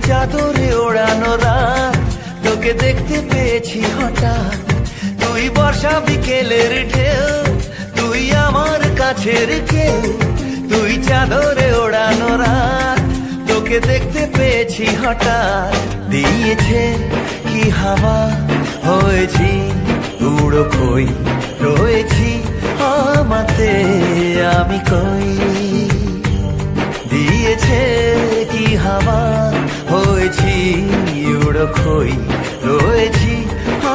চাদরে ওড়ানো রাত, তোকে দেখতে পেয়েছি হঠাৎ। তুই বর্ষা বিকেলের ঢেউ, তুই আমার কাছের কেউ। তুই চাদরে ওড়ানো রাত, তোকে দেখতে পেয়েছি হঠাৎ। দিয়েছে কি হাওয়া, হয়েছি উড়ো খই, রয়েছি আমাতে আমি কই। দিয়েছে কি হাওয়া, হয়েছি উড়ো খই, রয়েছি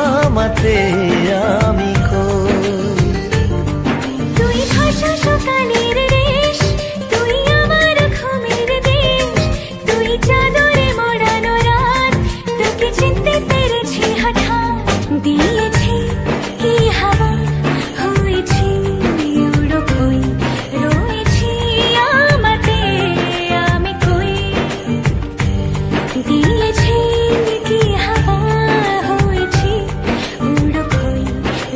আমাতে আমি কই। তুই ভাষা সকালের রেশ, তুই আমার ঘুমের দেশ। তুই চাদরে মোড়ানো রাত, তোকে চিনতে পেরেছি হঠাৎ। দিয়েছি কি হাওয়া, হয়েছি উড়ো খই, রয়েছি আমাতে আমি কই। দিয়েছি কি হাওয়া, হয়েছি উড়ো খই,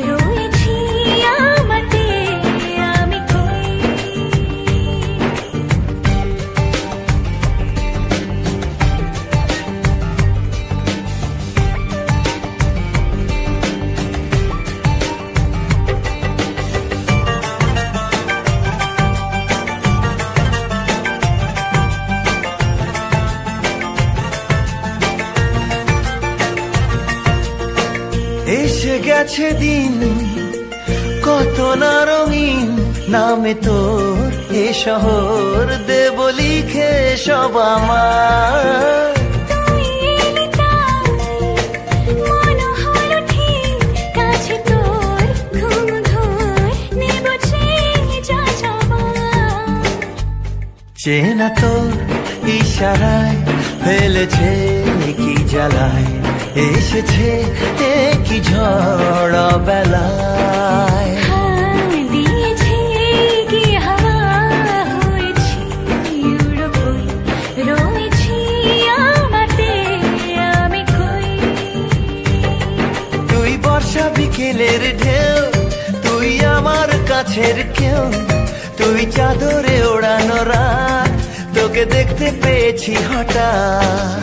রয়েছি আমাতে আমি কই। এসে গেছে দিন কত না রঙিন, নামে তোর এ শহর দেব লিখে সব আমার। তুই এলি তাই মন হলো ঠিক, কাছে তোর ঘুম ধর নেব যা যাবার। চেনা তোর ইশারায় ফেলেছে কি জ্বালায়, এসেছে কি ঝড় বেলায়। দিয়েছে কি হাওয়া, হয়েছি উড়ো খই, রয়েছি আমাতে আমি কই। তুই বর্ষা বিকেলের ঢেউ, তুই আমার কাছের কেউ। তুই চাদরে ওড়ানো রাত, তোকে দেখতে পেয়েছি হঠাৎ।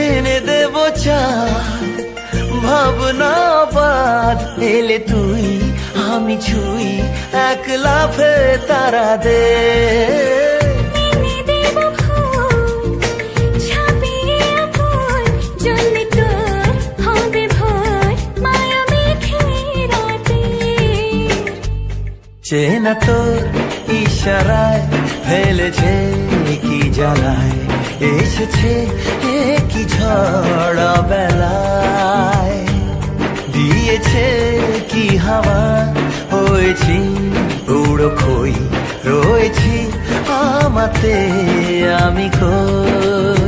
এনে দেব চাঁদ, ভাবনা বাদ, এলে তুই আমি ছুই, এক লাফে তারা দে। এনে দেব ফুল, ছাপিয়ে ফুল, জ্বলবে তোর হবে ভোর, মায়া মেঘে রাতে। চেনা তোর ইশারায় ফেলেছে কি জ্বালায়, এসেছে কি ঝড় বেলায়। দিয়েছে কি হাওয়া, হয়েছি উড়ো খই, রয়েছি আমাতে আমি কই।